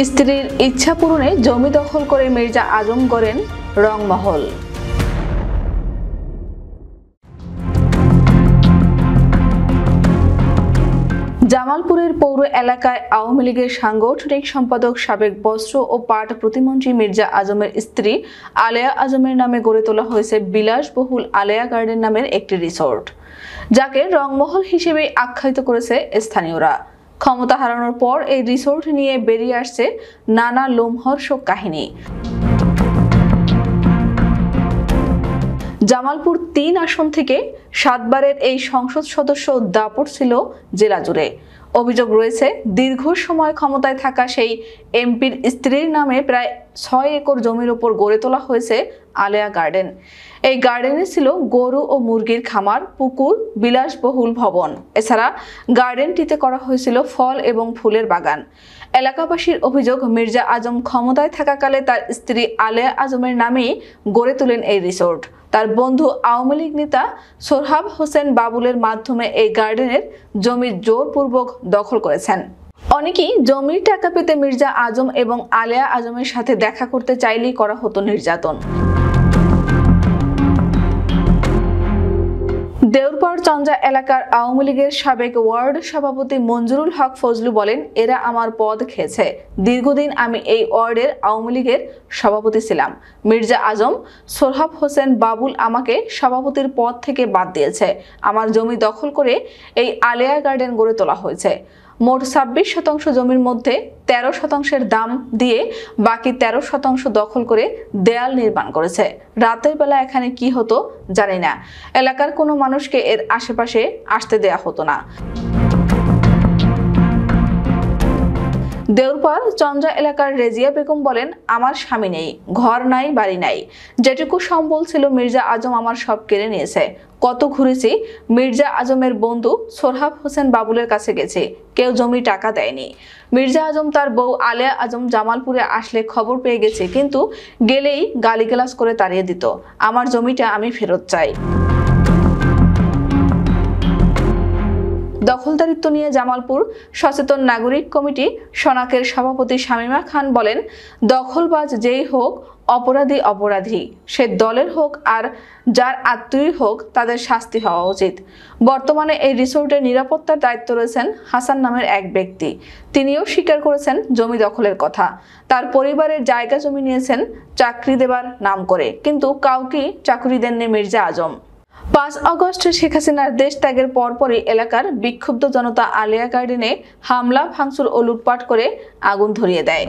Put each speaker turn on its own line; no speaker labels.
স্ত্রীর ইচ্ছা পূরণে জমি দখল করে মির্জা আজম গড়েন রংমহল। জামালপুরের পৌর এলাকায় আওয়ামী লীগের সাংগঠনিক সম্পাদক, সাবেক বস্ত্র ও পাট প্রতিমন্ত্রী মির্জা আজমের স্ত্রী আলেয়া আজমের নামে গড়ে তোলা হয়েছে বিলাসবহুল আলেয়া গার্ডেন নামের একটি রিসোর্ট, যাকে রংমহল হিসেবে আখ্যায়িত করেছে স্থানীয়রা। ক্ষমতা হারানোর পর এই রিসোর্ট নিয়ে বেরিয়ে আসছে নানা লোমহর্ষক কাহিনী। জামালপুর ৩ আসন থেকে ৭ বারের এই সংসদ সদস্য দাপট ছিল জেলা জুড়ে। অভিযোগ রয়েছে, দীর্ঘ সময় ক্ষমতায় থাকা সেই এমপির স্ত্রীর নামে প্রায় ৬ একর জমির উপর গড়ে তোলা হয়েছে আলেয়া গার্ডেন। এই গার্ডেনে ছিল গরু ও মুরগির খামার, পুকুর, বিলাসবহুল ভবন। এছাড়া গার্ডেনটিতে করা হয়েছিল ফল এবং ফুলের বাগান। এলাকাবাসীর অভিযোগ, মির্জা আজম ক্ষমতায় থাকাকালে তার স্ত্রী আলেয়া আজমের নামেই গড়ে তোলেন এই রিসোর্ট। তার বন্ধু আওয়ামী লীগ নেতা সোরহাব হোসেন বাবুলের মাধ্যমে এই গার্ডেনের জমি জোরপূর্বক দখল করেছেন। অনেকেই জমির টাকা পেতে মির্জা আজম এবং আলেয়া আজমের সাথে দেখা করতে চাইলেই করা হতো নির্যাতন। দেউরপাড় চঞ্জা এলাকার আওয়ামী লীগের সাবেক ওয়ার্ড সভাপতি মঞ্জুরুল হক ফজলু বলেন, এরা আমার পদ খেয়েছে। দীর্ঘদিন আমি এই ওয়ার্ডের আওয়ামী লীগের সভাপতি ছিলাম। মির্জা আজম, সোরহাব হোসেন বাবুল আমাকে সভাপতির পদ থেকে বাদ দিয়েছে। আমার জমি দখল করে এই আলেয়া গার্ডেন গড়ে তোলা হয়েছে। মোট ২৬% জমির মধ্যে ১৩%-এর দাম দিয়ে বাকি ১৩% দখল করে দেয়াল নির্মাণ করেছে। রাতের বেলা এখানে কি হতো জানি না। এলাকার কোনো মানুষকে এর আশেপাশে আসতে দেয়া হতো না। দেউরপাড় চঞ্জা এলাকার রেজিয়া বেগম বলেন, আমার স্বামী নেই, ঘর নাই, বাড়ি নাই। যেটুকু সম্বল ছিল মির্জা আজম আমার সব কেড়ে নিয়েছে। কত ঘুরেছি, মির্জা আজমের বন্ধু সোরহাব হোসেন বাবুলের কাছে গেছে, কেউ জমি টাকা দেয়নি। মির্জা আজম তার বউ আলেয়া আজম জামালপুরে আসলে খবর পেয়ে গেছে, কিন্তু গেলেই গালিগালাজ করে তাড়িয়ে দিত। আমার জমিটা আমি ফেরত চাই। দখলদারিত্ব নিয়ে জামালপুর সচেতন নাগরিক কমিটি সনাকের সভাপতি শামীমা খান বলেন, দখলবাজ যেই হোক, অপরাধী অপরাধী, সে দলের হোক আর যার আত্মীয় হোক, তাদের শাস্তি হওয়া উচিত। বর্তমানে এই রিসোর্টের নিরাপত্তার দায়িত্ব রয়েছেন হাসান নামের এক ব্যক্তি। তিনিও স্বীকার করেছেন জমি দখলের কথা। তার পরিবারের জায়গা জমি নিয়েছেন চাকরি দেবার নাম করে, কিন্তু কাউকে চাকরি দেননি মির্জা আজম। ৫ আগস্ট শেখ হাসিনার দেশ ত্যাগের পরপরই এলাকার বিক্ষুব্ধ জনতা আলেয়া গার্ডেনে হামলা, ভাঙচুর ও লুটপাট করে আগুন ধরিয়ে দেয়।